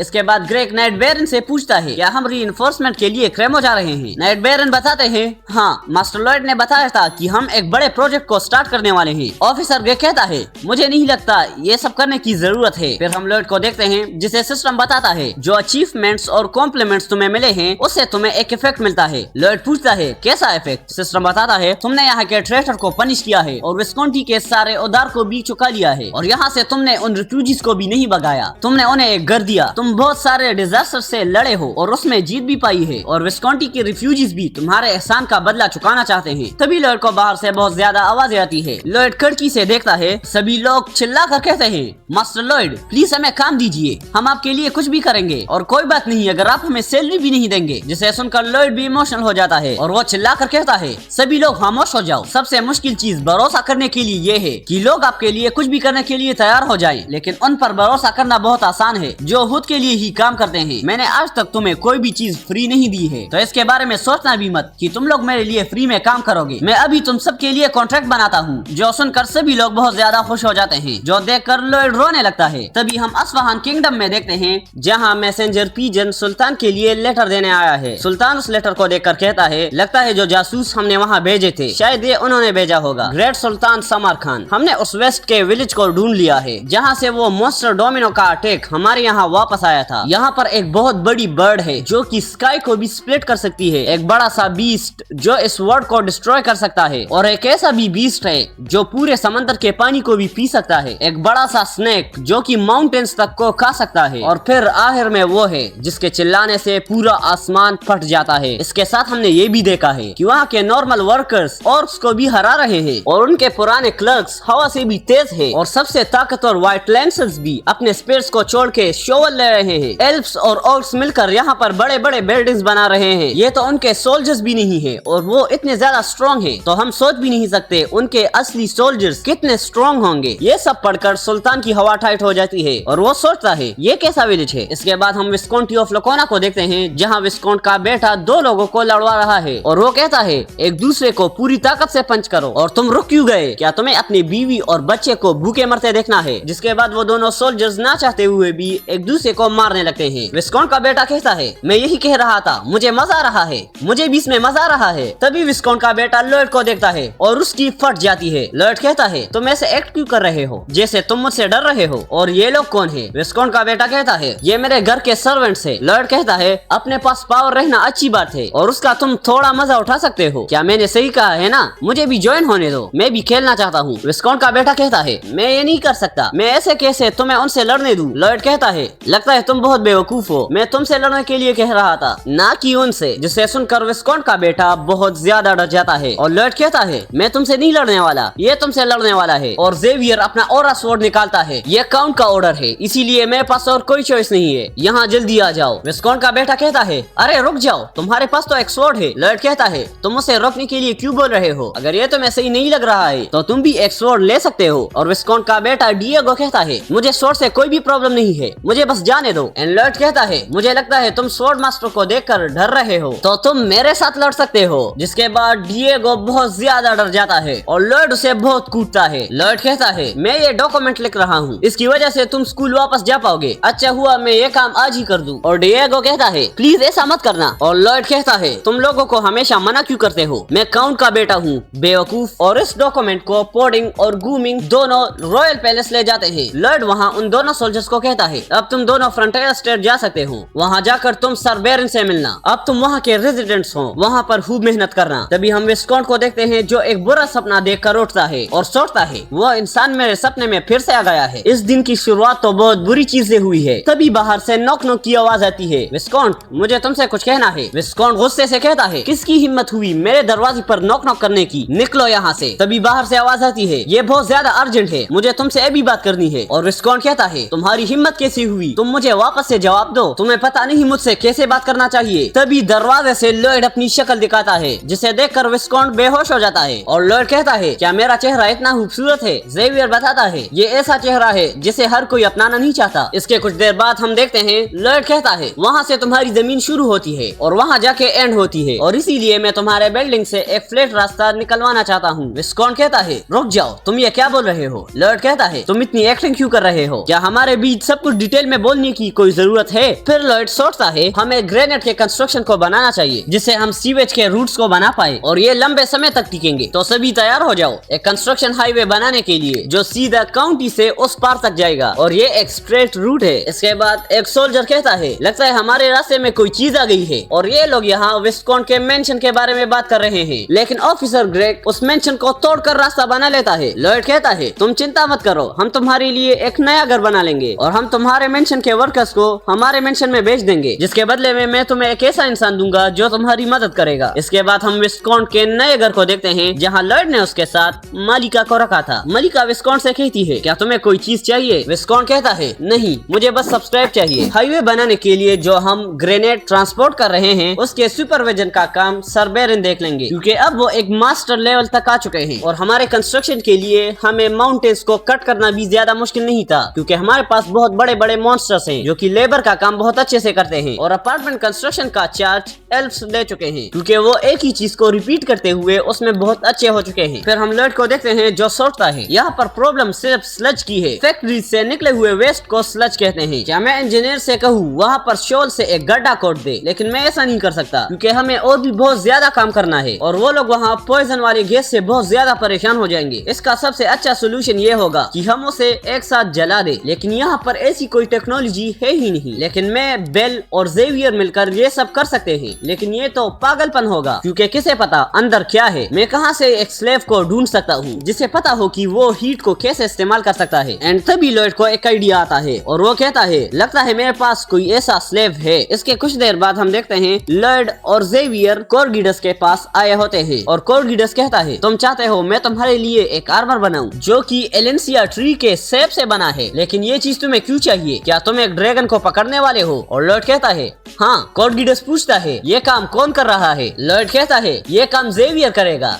इसके बाद ग्रेग नाइट बेरन से पूछता है क्या हम रीइंफोर्समेंट के लिए क्रेमो जा रहे हैं। नाइट बेरन बताते हैं हाँ, मास्टर लॉयड ने बताया था कि हम एक बड़े प्रोजेक्ट को स्टार्ट करने वाले हैं। ऑफिसर ग्रेग कहता है मुझे नहीं लगता ये सब करने की जरूरत है। फिर हम लॉयड को देखते हैं जिसे सिस्टम बताता है जो अचीवमेंट्स और कॉम्प्लीमेंट्स तुम्हें मिले हैं उससे तुम्हें एक इफेक्ट मिलता है। लॉयड पूछता है कैसा इफेक्ट। सिस्टम बताता है तुमने यहाँ के ट्रेटर को पनिश किया है और विस्कॉन्टी के सारे उधार को भी चुका लिया है और यहाँ से तुमने उन रिफ्यूजीज को भी नहीं भगाया, तुमने उन्हें एक घर दिया। तुम बहुत सारे डिजास्टर से लड़े हो और उसमें जीत भी पाई है और विस्कॉन्टी के रिफ्यूजीज भी तुम्हारे एहसान का बदला चुकाना चाहते हैं। तभी लॉयड को बाहर से बहुत ज्यादा आवाजें आती है। लॉयड खिड़की से देखता है सभी लोग चिल्ला कर कहते हैं मास्टर लॉयड प्लीज हमें काम दीजिए, हम आपके लिए कुछ भी करेंगे और कोई बात नहीं अगर आप हमें सैलरी भी नहीं देंगे। जिसे सुनकर लॉयड भी इमोशनल हो जाता है और वो चिल्ला कर कहता है सभी लोग खामोश हो जाओ। सबसे मुश्किल चीज भरोसा करने के लिए ये है कि लोग आपके लिए कुछ भी करने के लिए तैयार हो जाएं, लेकिन उन पर भरोसा करना बहुत आसान है जो खुद के लिए ही काम करते हैं। मैंने आज तक तुम्हें कोई भी चीज फ्री नहीं दी है तो इसके बारे में सोचना भी मत कि तुम लोग मेरे लिए फ्री में काम करोगे। मैं अभी तुम सबके लिए कॉन्ट्रैक्ट बनाता हूँ। जो सुनकर सभी लोग बहुत ज्यादा खुश हो जाते हैं, जो देखकर लॉयड रोने लगता है। तभी हम अस्फहान किंगडम में देखते हैं जहाँ मैसेंजर पीजन सुल्तान के लिए लेटर देने आया है। सुल्तान उस लेटर को देखकर कहता है लगता है जो जासूस हमने वहाँ भेजे थे शायद ये उन्होंने भेजा होगा। ग्रेट सुल्तान समर खान, हमने उस वेस्ट के विलेज को ढूंढ लिया है जहाँ से वो मॉन्स्टर डोमिनो का अटैक हमारे यहाँ वापस आया था। यहाँ पर एक बहुत बड़ी बर्ड है जो कि स्काई को भी स्प्लिट कर सकती है, एक बड़ा सा बीस्ट जो इस वर्ल्ड को डिस्ट्रॉय कर सकता है और एक ऐसा भी बीस्ट है जो पूरे समंदर के पानी को भी पी सकता है, एक बड़ा सा स्नेक जो कि माउंटेन्स तक को खा सकता है और फिर आखिर में वो है जिसके चिल्लाने से पूरा आसमान फट जाता है। इसके साथ हमने ये भी देखा है कि वहाँ के नॉर्मल वर्कर्स ऑर्क्स को भी हरा रहे हैं और उनके पुराने क्लर्क्स हवा से भी तेज है और सबसे ताकतवर व्हाइट लैंसर्स भी अपने स्पेयर्स को छोड़ के शोवल ले रहे हैं। एल्फ्स और ऑर्क्स मिलकर यहाँ पर बड़े बड़े बिल्डिंग्स बना रहे हैं। ये तो उनके सोल्जर्स भी नहीं है और वो इतने ज्यादा स्ट्रॉन्ग है तो हम सोच भी नहीं सकते उनके असली सोल्जर्स कितने स्ट्रॉन्ग होंगे। ये सब पढ़कर सुल्तान की हवा टाइट हो जाती है और वो सोचता है ये कैसा विलेज है। इसके बाद हम विस्कॉन्टी ऑफ लोकोना को देखते हैं जहाँ विस्कॉन्ट का बेटा दो लोगों को लड़वा रहा है और वो कहता है एक दूसरे को पूरी ताकत से पंच करो। और तुम रुक क्यों गए, क्या तुम्हें अपनी बीवी और बच्चे को भूखे मरते देखना है। जिसके बाद वो दोनों सोल्जर्स ना चाहते हुए भी एक दूसरे को मारने लगते हैं। विस्कॉन्ट का बेटा कहता है मैं यही कह रहा था, मुझे मजा आ रहा है, मुझे भी इसमें मजा आ रहा है। तभी विस्कॉन्ट का बेटा लॉयड को देखता है और उसकी फट जाती है। लॉयड कहता है तुम ऐसे एक्ट क्यों कर रहे हो जैसे तुम मुझसे डर रहे हो और ये लोग कौन है। विस्कॉन्ट का बेटा कहता है ये मेरे घर के सर्वेंट्स है। लॉयड कहता है अपने पास पावर रहना अच्छी बात है और उसका तुम थोड़ा मजा उठा सकते हो। क्या मैंने सही कहा है ना, मुझे भी ज्वाइन होने दो, मैं भी खेलना चाहता हूँ। विस्कॉन्ट का बेटा कहता है मैं ये नहीं कर सकता, मैं ऐसे कैसे तुम्हें उनसे लड़ने दूं। लॉयड कहता है लगता है तुम बहुत बेवकूफ हो, मैं तुमसे लड़ने के लिए कह रहा था ना कि उनसे। जिसे सुनकर विस्कॉन्ट का बेटा बहुत ज्यादा डर जाता है और लॉयड कहता है मैं तुमसे नहीं लड़ने वाला, ये तुमसे लड़ने वाला है। और जेवियर अपना ऑरा स्वॉर्ड निकालता है, ये काउंट का ऑर्डर है इसीलिए मेरे पास और कोई चॉइस नहीं है, यहाँ जल्दी आ जाओ। विस्कॉन्ट का बेटा कहता है अरे रुक जाओ, तुम्हारे पास तो एक स्वॉर्ड है। लॉयड कहता है तुम उसे रोकने के लिए क्यों बोल रहे हो, अगर ये तुम्हें सही नहीं लग रहा है तो तुम भी एक स्वॉर्ड ले सकते हो। और विस्कॉन्ट का बेटा डिएगो कहता है मुझे स्वॉर्ड से कोई भी प्रॉब्लम नहीं है, मुझे बस जाने दो। एंड लॉयड कहता है मुझे लगता है तुम स्वॉर्ड मास्टर को देखकर डर रहे हो तो तुम मेरे साथ लड़ सकते हो। जिसके बाद डिएगो बहुत ज्यादा डर जाता है और लॉयड उसे बहुत कूटता है। लॉयड कहता है मैं ये डॉक्यूमेंट लिख रहा हूँ, इसकी वजह से तुम स्कूल वापस जा पाओगे, अच्छा हुआ मैं ये काम आज ही कर दूं। और डिएगो कहता है प्लीज ऐसा मत करना। और लॉयड कहता है तुम लोगों को हमेशा मना क्यों करते हो, मैं काउंट का बेटा हूँ बेवकूफ। और इस डॉक्यूमेंट को पोडिंग और गूमिंग दोनों रॉयल पैलेस ले जाते हैं। लॉयड वहाँ उन दोनों सोल्जर्स को कहता है अब तुम दोनों फ्रंटियर स्टेट जा सकते हो, वहाँ जाकर तुम सर बेरन से मिलना, अब तुम वहाँ के रेजिडेंट्स हो, वहाँ पर खूब मेहनत करना। तभी हम विस्कॉन्ट को देखते हैं जो एक बुरा सपना देख कर उठता है और सोचता है वो इंसान मेरे सपने में फिर से आ गया है। इस दिन की शुरुआत तो बहुत बुरी चीजें हुई है। तभी बाहर से नॉक नॉक की आवाज आती है। विस्कॉन्ट मुझे तुमसे कुछ कहना है। विस्कॉन्ट गुस्से से कहता है किसकी हिम्मत हुई मेरे दरवाजे पर नॉक नॉक करने की, निकलो यहाँ से। तभी बाहर से आवाज आती है ये बहुत ज्यादा अर्जेंट है, मुझे तुमसे अभी बात करनी है। और विस्कॉन्ट कहता है तुम्हारी हिम्मत कैसी हुई, तुम मुझे वापस से जवाब दो, तुम्हें पता नहीं मुझसे कैसे बात करना चाहिए। तभी दरवाजे से लॉयड अपनी शक्ल दिखाता है जिसे देखकर विस्कॉन्ट बेहोश हो जाता है। और लॉयड कहता है क्या मेरा चेहरा इतना खूबसूरत है। जेवियर बताता है ये ऐसा चेहरा है जिसे हर कोई अपनाना नहीं चाहता। इसके कुछ देर बाद हम देखते हैं लॉयड कहता है वहाँ से तुम्हारी जमीन शुरू होती है और वहाँ जाके एंड होती है और इसीलिए मैं तुम्हारे बिल्डिंग से एक फ्लैट रास्ता निकलवाना चाहता हूँ। विस्कॉन्ट कहता है रुक जाओ, तुम ये क्या बोल रहे हो। लॉयड कहता है तुम इतनी एक्टिंग क्यों कर रहे हो, क्या हमारे बीच सब कुछ डिटेल में बोलनी करने की कोई जरूरत है। फिर लॉयड सोचता है हमें ग्रेनेड के कंस्ट्रक्शन को बनाना चाहिए जिससे हम सीवेज के रूट्स को बना पाए और ये लंबे समय तक टिकेंगे। तो सभी तैयार हो जाओ एक कंस्ट्रक्शन हाईवे बनाने के लिए जो सीधा काउंटी से उस पार तक जाएगा और ये एक स्ट्रेट रूट है। इसके बाद एक सोल्जर कहता है लगता है हमारे रास्ते में कोई चीज आ गई है और ये लोग यहाँ विस्कॉन के मेंशन के बारे में बात कर रहे हैं। लेकिन ऑफिसर ग्रेग उस मेंशन को तोड़कर रास्ता बना लेता है। लॉयड कहता है तुम चिंता मत करो, हम तुम्हारे लिए एक नया घर बना लेंगे और हम तुम्हारे मेंशन के वर्कर्स को हमारे मेंशन में भेज देंगे जिसके बदले में मैं तुम्हें एक ऐसा इंसान दूंगा जो तुम्हारी मदद करेगा। इसके बाद हम विस्कॉन के नए घर को देखते हैं जहाँ लॉयड ने उसके साथ मालिका को रखा था। मालिका विस्कॉन से कहती है क्या तुम्हें कोई चीज चाहिए? विस्कॉन कहता है नहीं, मुझे बस सब्सक्राइब चाहिए। हाईवे बनाने के लिए जो हम ग्रेनेड ट्रांसपोर्ट कर रहे हैं उसके सुपरविजन का काम सर बेरन देख लेंगे क्योंकि अब वो एक मास्टर लेवल तक आ चुके हैं और हमारे कंस्ट्रक्शन के लिए हमें माउंटेन्स को कट करना भी ज्यादा मुश्किल नहीं था क्योंकि हमारे पास बहुत बड़े बड़े मॉन्स्टर्स हैं जो कि लेबर का काम बहुत अच्छे से करते हैं और अपार्टमेंट कंस्ट्रक्शन का चार्ज एल्फ्स ले चुके हैं क्योंकि वो एक ही चीज को रिपीट करते हुए उसमें बहुत अच्छे हो चुके हैं। फिर हम लॉयड को देखते हैं जो सोचता है यहाँ पर प्रॉब्लम सिर्फ स्लज की है। फैक्ट्री से निकले हुए वेस्ट को स्लज कहते हैं। क्या मैं इंजीनियर से कहूँ वहाँ पर शोल से एक गड्ढा खोद दे, लेकिन मैं ऐसा नहीं कर सकता क्योंकि हमें और भी बहुत ज्यादा काम करना है और वो लोग वहाँ पॉइजन वाली गैस से बहुत ज्यादा परेशान हो जाएंगे। इसका सबसे अच्छा सोल्यूशन ये होगा कि हम उसे एक साथ जला दे, लेकिन यहाँ पर ऐसी कोई टेक्नोलॉजी है ही नहीं। लेकिन मैं, बेल और जेवियर मिलकर ये सब कर सकते हैं, लेकिन ये तो पागलपन होगा क्योंकि किसे पता अंदर क्या है। मैं कहाँ से एक स्लेव को ढूंढ सकता हूँ जिसे पता हो कि वो हीट को कैसे इस्तेमाल कर सकता है। एंड तभी लॉयड को एक आइडिया आता है और वो कहता है लगता है मेरे पास कोई ऐसा स्लेव है। इसके कुछ देर बाद हम देखते हैं लॉयड और जेवियर कोरगिडस के पास आए होते हैं और कोरगिडस कहता है तुम चाहते हो मैं तुम्हारे लिए एक आर्मर बनाऊं जो कि एलेंसिया ट्री के सेब से बना है, लेकिन ये चीज तुम्हें क्यों चाहिए? क्या तुम एक ड्रैगन को पकड़ने वाले हो? और लॉयड कहता है हाँ। कोरगिडस पूछता है ये काम कौन कर रहा है? लॉयड कहता है ये काम जेवियर करेगा।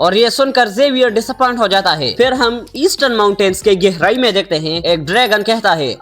और ये सुनकर जेवियर डिसअपॉइंट हो जाता है। फिर हम ईस्टर्न माउंटेन्स के गहराई में देखते हैं एक ड्रैगन कहता है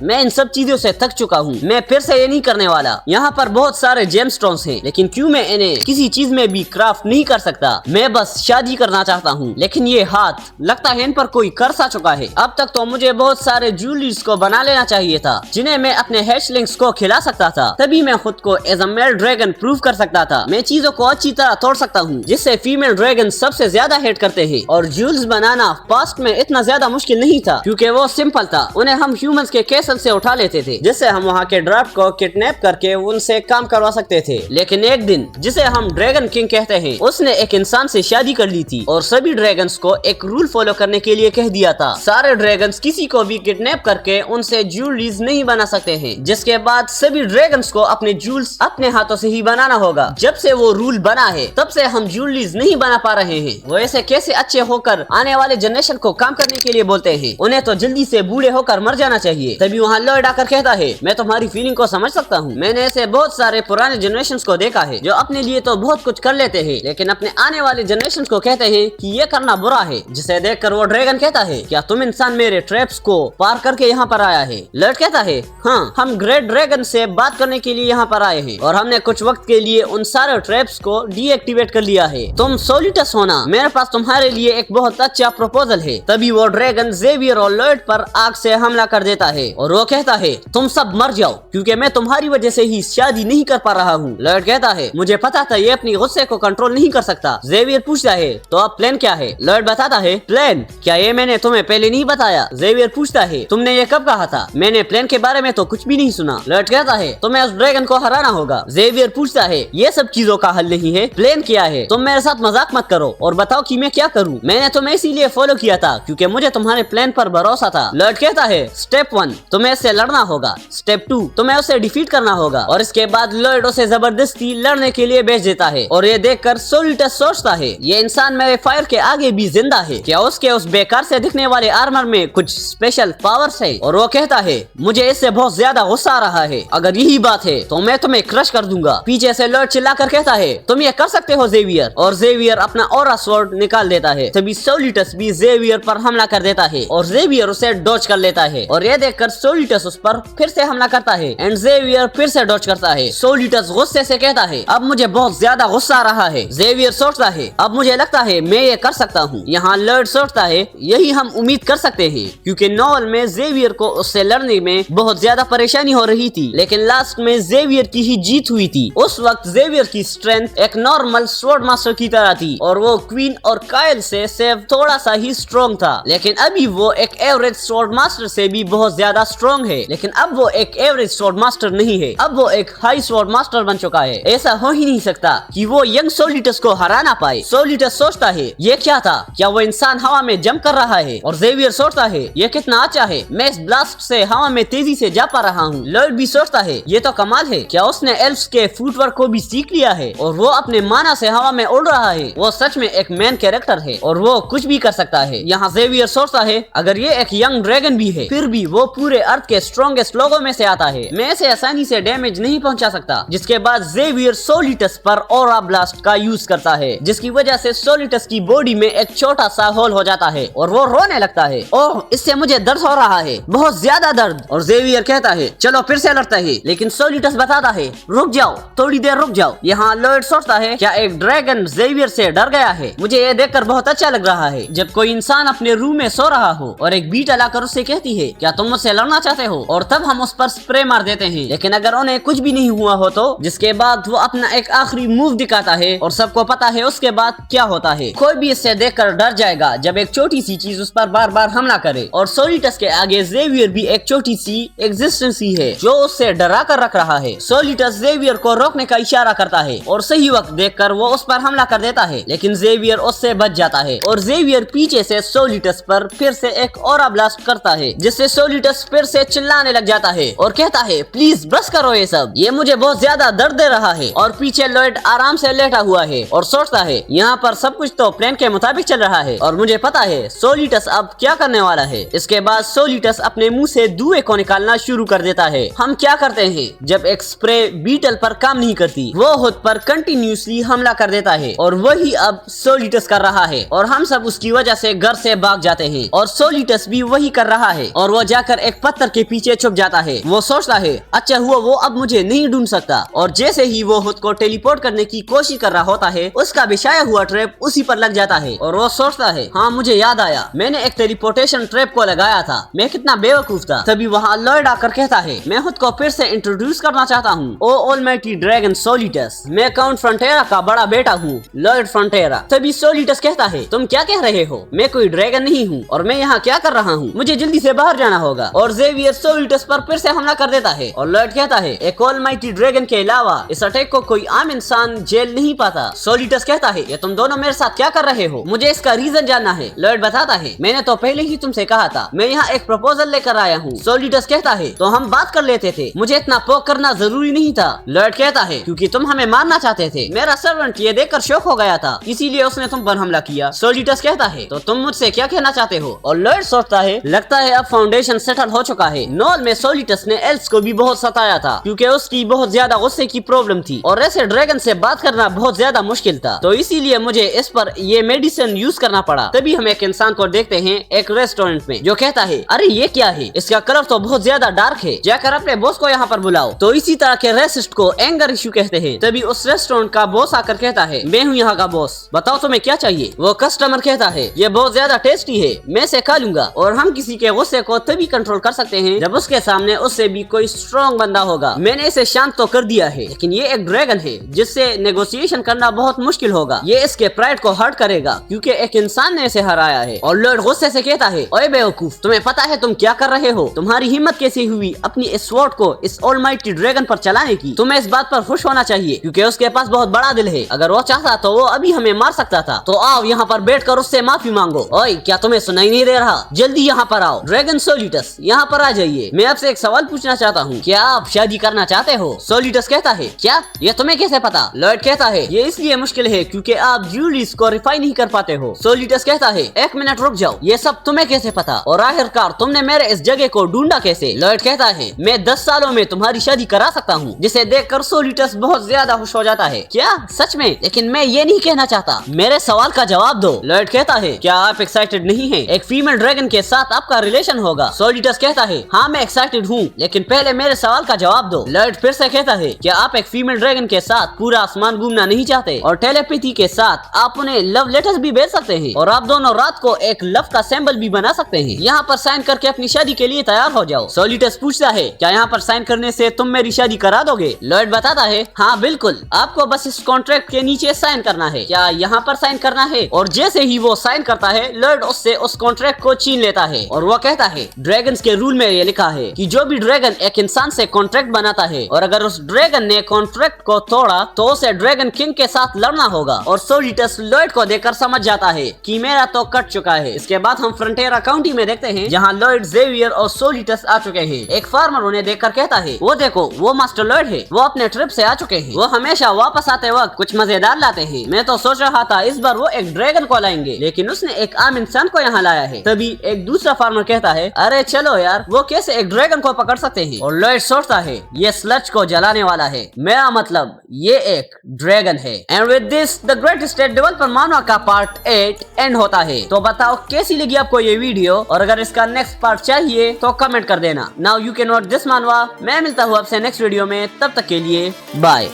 मैं इन सब चीजों से थक चुका हूँ, मैं फिर से ये नहीं करने वाला। यहाँ पर बहुत सारे जेमस्टोन्स हैं, लेकिन क्यों मैं इन्हें किसी चीज में भी क्राफ्ट नहीं कर सकता? मैं बस शादी करना चाहता हूँ, लेकिन ये हाथ लगता है इन पर कोई कर्ज आ चुका है। अब तक तो मुझे बहुत सारे ज्वेलरीज को बना लेना चाहिए था जिन्हें मैं अपने हैचलिंग्स को खिला सकता था, तभी मैं खुद को as a male dragon prove कर सकता था। मैं चीजों को अच्छी तरह तोड़ सकता हूँ जिससे फीमेल ड्रैगन सबसे ज्यादा हेट करते हैं। और ज्वेल्स बनाना पास्ट में इतना ज्यादा मुश्किल नहीं था क्योंकि वो सिंपल था। उन्हें हम ह्यूमंस के कैसल से उठा लेते थे जिससे हम वहाँ के ड्राफ्ट को किडनैप करके उनसे काम करवा सकते थे। लेकिन एक दिन जिसे हम ड्रैगन किंग कहते हैं उसने एक इंसान से शादी कर ली थी और सभी ड्रैगन्स को एक रूल फॉलो करने के लिए कह दिया था। सारे ड्रैगन्स किसी को भी किडनैप करके उनसे ज्वेलरीज नहीं बना सकते हैं, जिसके बाद सभी ड्रैगन्स को अपने ज्वेल्स अपने हाथों से ही बनाना होगा। जब से वो रूल बना है तब से हम ज्वेलरीज नहीं बना पा रहे हैं। वो ऐसे कैसे अच्छे होकर आने वाले जनरेशन को काम करने के लिए बोलते हैं? उन्हें तो जल्दी से बूढ़े होकर मर जाना चाहिए। तभी वहाँ लॉयड आकर कहता है मैं तुम्हारी फीलिंग को समझ सकता हूँ। मैंने ऐसे बहुत सारे पुराने जनरेशन को देखा है जो अपने लिए तो बहुत कुछ कर लेते हैं, लेकिन अपने आने वाले जनरेशन को कहते हैं कि ये करना बुरा है। जिसे देखकर वो ड्रैगन कहता है क्या तुम इंसान मेरे ट्रैप्स को पार करके यहाँ पर आया है? लॉयड कहता है हाँ, हम ग्रेट ड्रैगन से बात करने के लिए यहाँ पर आए हैं और हमने कुछ वक्त के लिए उन सारे ट्रैप्स को डीएक्टिवेट कर लिया है। तुम सोलिटस होना, मेरे पास तुम्हारे लिए एक बहुत अच्छा प्रपोजल है। तभी वो ड्रैगन जेवियर और लॉयड पर आग से हमला कर देता है और वो कहता है तुम सब मर जाओ क्योंकि मैं तुम्हारी वजह से ही शादी नहीं कर पा रहा हूँ। लॉयड कहता है मुझे पता था ये अपनी गुस्से को कंट्रोल नहीं कर सकता। जेवियर पूछता है तो अब प्लान क्या है? लॉयड बताता है प्लान? क्या ये मैंने तुम्हें पहले नहीं बताया? जेवियर पूछता है तुमने ये कब कहा था? मैंने प्लान के बारे में तो कुछ भी नहीं सुना। लॉयड कहता है तुम्हें उस ड्रैगन को हराना होगा। जेवियर पूछता है ये सब चीजों का हल नहीं है, प्लान क्या है? तुम मेरे साथ मजाक मत करो और बताओ कि मैं क्या करूँ। मैंने तुम्हें इसीलिए फॉलो किया था क्योंकि मुझे तुम्हारे प्लान पर भरोसा था। लॉयड कहता है स्टेप 1 तुम्हें इससे लड़ना होगा, स्टेप 2 तुम्हें उसे डिफीट करना होगा। और इसके बाद लॉयड उसे जबरदस्ती लड़ने के लिए भेज देता है और ये देखकर सोलिटस सोचता है ये इंसान मेरे फायर के आगे भी जिंदा है, क्या उसके उस बेकार से दिखने वाले आर्मर में कुछ स्पेशल पावर्स है? और वो कहता है मुझे इससे बहुत ज्यादा गुस्सा आ रहा है, अगर यही बात है तो मैं तुम्हें क्रश कर दूंगा। पीछे से लॉयड चिल्लाकर कहता है तुम ये कर सकते हो जेवियर, और जेवियर अपना ऑरा स्वॉर्ड निकाल देता है। तभी सोलिटस भी जेवियर पर हमला कर देता है और जेवियर उसे डॉज कर लेता है और ये देखकर सोलिटस उस पर फिर से हमला करता है एंड जेवियर फिर से डॉज करता है। सोलिटस गुस्से से कहता है अब मुझे बहुत ज्यादा गुस्सा आ रहा है। जेवियर सोचता है अब मुझे लगता है मैं ये कर सकता हूँ। यहाँ लॉयड सोचता है यही हम उम्मीद कर सकते हैं क्योंकि नॉवल में जेवियर को उससे लड़ने में बहुत ज्यादा परेशानी हो रही थी, लेकिन लास्ट में जेवियर की ही जीत हुई थी। उस वक्त जेवियर की स्ट्रेंथ एक नॉर्मल स्वॉर्ड मास्टर की तरह थी और वो क्वीन और कायल से सिर्फ थोड़ा सा ही स्ट्रॉन्ग था, लेकिन अभी वो एक एवरेज स्वॉर्ड मास्टर से भी बहुत ज्यादा स्ट्रॉन्ग है। लेकिन अब वो एक एवरेज स्वॉर्ड मास्टर नहीं है, अब वो एक हाई स्वॉर्ड मास्टर बन चुका है। ऐसा हो ही नहीं सकता कि वो यंग सोलिटस को हरा ना पाए। सोलिटस सोचता है ये क्या था, क्या वो इंसान हवा में जंप कर रहा है? और जेवियर सोचता है ये कितना अच्छा है, मैं इस ब्लास्ट से हवा में तेजी से जा पा रहा हूँ। लॉयड भी सोचता है ये तो कमाल है, क्या उसने एल्फ्स के फुटवर्क को भी सीख लिया है और वो अपने माना से हवा में उड़ रहा है। वो सच में एक मैन कैरेक्टर है और वो कुछ भी कर सकता है। यहाँ जेवियर सोचता है अगर ये एक यंग ड्रैगन भी है फिर भी वो पूरे अर्थ के स्ट्रॉन्गेस्ट लोगों में से आता है, मैं इसे आसानी से डैमेज नहीं पहुंचा सकता। जिसके बाद जेवियर सोलिटस पर ऑरा ब्लास्ट का यूज करता है, जिसकी वजह से सोलिटस की बॉडी में एक छोटा सा होल हो जाता है और वो रोने लगता है। ओह इससे मुझे दर्द हो रहा है, बहुत ज्यादा दर्द। और जेवियर कहता है चलो फिर से लड़ता है, लेकिन सोलिटस बताता है रुक जाओ, थोड़ी देर रुक जाओ। यहाँ लॉयड सोचता है क्या एक ड्रैगन जेवियर से डर गया है? मुझे ये देखकर बहुत अच्छा लग रहा है जब कोई इंसान अपने रूम में सो रहा हो और एक बीट लाकर उससे कहती है क्या तुम मुझसे लड़ना चाहते हो, और तब हम उस पर स्प्रे मार देते हैं। लेकिन अगर उन्हें कुछ भी नहीं हुआ हो तो जिसके बाद वो अपना एक आखिरी मूव दिखाता है और सबको पता है उसके बाद क्या होता है। कोई भी इससे देखकर डर जाएगा जब एक छोटी सी चीज उस पर बार बार हमला करे, और सोलिटस के आगे जेवियर भी एक छोटी सी एग्जिस्टेंस ही है जो उससे डरा कर रख रहा है। सोलिटस जेवियर को रोकने का इशारा करता है और सही वक्त देखकर वो उस पर हमला कर देता है, लेकिन जेवियर उससे बच जाता है और जेवियर पीछे से सोलिटस पर फिर से एक ऑरा ब्लास्ट करता है, जिससे सोलिटस फिर से चिल्लाने लग जाता है और कहता है प्लीज बस करो ये सब, ये मुझे बहुत ज्यादा दर्द दे रहा है। और पीछे लॉयड आराम से लेटा हुआ है और सोचता है यहाँ पर सब कुछ तो प्लान के मुताबिक चल रहा है और मुझे पता है सोलिटस अब क्या करने वाला है। इसके बाद सोलिटस अपने मुंह से धुएं को निकालना शुरू कर देता है। हम क्या करते हैं जब एक स्प्रे बीटल पर काम नहीं करती, वो खुद पर कंटिन्यूसली हमला कर देता है और वही अब सोलिटस कर रहा है और हम सब उसकी वजह से घर से भाग जाते हैं और सोलिटस भी वही कर रहा है और वो जाकर एक पत्थर के पीछे छुप जाता है। वो सोचता है अच्छा हुआ वो अब मुझे नहीं ढूंढ सकता, और जैसे ही वो खुद को टेलीपोर्ट करने की कोशिश कर रहा होता है उसका बिछाया हुआ ट्रैप उसी पर लग जाता है और वो सोचता है हाँ मुझे याद आया, मैंने एक टेलीपोर्टेशन ट्रैप को लगाया था, मैं कितना बेवकूफ था। तभी वहाँ लॉयड आकर कहता है मैं खुद को फिर से इंट्रोड्यूस करना चाहता हूँ, ओ ऑलमाइटी ड्रैगन सोलिटस, मैं काउंट फ्रंटेरा का बड़ा बेटा हूँ, लॉयड फ्रंटेरा। तभी सोलिटस कहता है तुम क्या कह रहे हो, मैं कोई ड्रैगन नहीं हूँ और मैं यहाँ क्या कर रहा हूँ, मुझे जल्दी से बाहर जाना होगा। और जेवियर सोलिटस पर फिर से हमला कर देता है और लॉयड कहता है एक ऑलमाइटी ड्रैगन के अलावा इस अटैक को कोई आम इंसान झेल नहीं पाता। सोलिटस कहता है ये तुम दोनों मेरे साथ क्या कर रहे हो, मुझे इसका रीजन जानना है। लॉयड बताता है मैंने तो पहले ही तुमसे कहा था, मैं यहाँ एक प्रपोजल लेकर आया हूँ। सोलिटस कहता है तो हम बात कर लेते थे, मुझे इतना पोक करना जरूरी नहीं था। लॉयड कहता है क्योंकि तुम हमें मारना चाहते थे, मेरा सर्वेंट ये देखकर शौक हो गया था इसीलिए उसने तुम पर हमला किया। सोलिटस कहता है तो तुम मुझसे क्या कहना चाहते हो, और लॉयड सोचता है लगता है अब फाउंडेशन सेटल हो चुका है। नॉल में सोलिटस ने एल्फ्स को भी बहुत सताया था क्योंकि उसकी बहुत ज्यादा गुस्से की प्रॉब्लम थी और ऐसे ड्रैगन से बात करना बहुत ज्यादा मुश्किल था, तो इसीलिए मुझे इस पर ये मेडिसिन यूज करना पड़ा। तभी हम एक इंसान को देखते हैं एक रेस्टोरेंट में जो कहता है अरे ये क्या है, इसका कलर तो बहुत ज्यादा डार्क है, जाकर अपने बॉस को यहाँ पर बुलाओ। तो इसी तरह के रेसिस्ट को एंगर इश्यू कहते हैं। तभी उस रेस्टोरेंट का बॉस आकर कहता है मैं हूँ यहाँ का बॉस, बताओ तुम्हें क्या चाहिए। वो कस्टमर कहता है ये बहुत ज्यादा टेस्टी है, मैं इसे खा लूंगा। और हम किसी के गुस्से को तभी कंट्रोल कर सकते हैं जब उसके सामने उससे भी कोई स्ट्रॉन्ग बंदा होगा। मैंने इसे शांत तो कर दिया है, लेकिन ये एक ड्रैगन है जिससे नेगोशिएशन करना बहुत मुश्किल होगा, ये इसके प्राइड को हर्ट करेगा क्योंकि एक इंसान ने इसे हराया है। और लॉर्ड गुस्से से कहता है ओए बेवकूफ, तुम्हें पता है तुम क्या कर रहे हो, तुम्हारी हिम्मत कैसे हुई अपनी इस स्वॉर्ड को इस ऑलमाइटी ड्रैगन पर चलाने की। तुम्हें इस बात पर खुश होना चाहिए क्योंकि उसके पास बहुत बड़ा दिल है, अगर वो चाहता तो वो अभी हमें मार सकता था। तो आओ यहाँ पर बैठकर उससे माफी मांगो। ओए क्या तुम्हें सुनाई नहीं दे रहा, जल्दी यहाँ पर आओ। ड्रैगन सोलिटस यहाँ पर आ जाइए, मैं आपसे एक सवाल पूछना चाहता हूँ, क्या आप शादी करना चाहते हो। सोलिटस कहता है क्या, ये तुम्हें कैसे पता। लॉर्ड कहता है ये इसलिए मुश्किल है क्योंकि आप ज्यूलिस को रिफाइन नहीं कर पाते हो। सोलिटस कहता है एक मिनट रुक जाओ, ये सब तुम्हें कैसे पता, और आखिरकार तुमने मेरे इस जगह को ढूंढा कैसे। लॉर्ड कहता है मैं 10 सालों में तुम्हारी शादी करा सकता हूँ, जिसे देखकर सोलिटस बहुत ज्यादा खुश हो जाता है। क्या सच में, लेकिन मैं ये नहीं कहना चाहता, मेरे सवाल का जवाब दो। लॉर्ड कहता है क्या आप एक्साइटेड नहीं है, एक फीमेल ड्रैगन के साथ आपका रिलेशन होगा। सोलिटस कहता कहता है हाँ मैं एक्साइटेड हूँ, लेकिन पहले मेरे सवाल का जवाब दो। लॉयड फिर से कहता है क्या आप एक फीमेल ड्रैगन के साथ पूरा आसमान घूमना नहीं चाहते, और टेलीपैथी के साथ आप उन्हें लव लेटर्स भी भेज सकते हैं, और आप दोनों रात को एक लव का सिंबल भी बना सकते हैं। यहाँ पर साइन करके अपनी शादी के लिए तैयार हो जाओ। सोलिटस पूछता है क्या यहाँ पर साइन करने से तुम मेरी शादी करा दोगे? लॉयड बताता है हाँ बिल्कुल, आपको बस इस कॉन्ट्रैक्ट के नीचे साइन करना है। क्या यहाँ पर साइन करना है? और जैसे ही वो साइन करता है लॉयड उससे उस कॉन्ट्रैक्ट को छीन लेता है, और वो कहता है ड्रैगन्स के रूल में ये लिखा है कि जो भी ड्रैगन एक इंसान से कॉन्ट्रैक्ट बनाता है और अगर उस ड्रैगन ने कॉन्ट्रैक्ट को तोड़ा तो उसे ड्रैगन किंग के साथ लड़ना होगा। और सोलिटस लॉयड को देखकर समझ जाता है कि मेरा तो कट चुका है। इसके बाद हम फ्रंटियरा काउंटी में देखते हैं जहाँ लॉयड, जेवियर और सोलिटस आ चुके हैं। एक फार्मर उन्हें देखकर कहता है वो देखो वो मास्टर लॉयड है, वो अपने ट्रिप से आ चुके हैं। वो हमेशा वापस आते वक्त कुछ मजेदार लाते हैं। मैं तो सोच रहा था इस बार वो एक ड्रैगन को लाएंगे, लेकिन उसने एक आम इंसान को यहाँ लाया है। तभी एक दूसरा फार्मर कहता है अरे चलो यार, वो कैसे एक ड्रैगन को पकड़ सकते हैं? और लॉयड सोचता है ये स्लच को जलाने वाला है, मेरा मतलब ये एक ड्रैगन है। And with this the great state developer मानवा का पार्ट 8 एंड होता है। तो बताओ कैसी लगी आपको ये वीडियो, और अगर इसका नेक्स्ट पार्ट चाहिए तो कमेंट कर देना। Now you can watch this मानवा। मैं मिलता हूँ आपसे नेक्स्ट वीडियो में, तब तक के लिए बाय।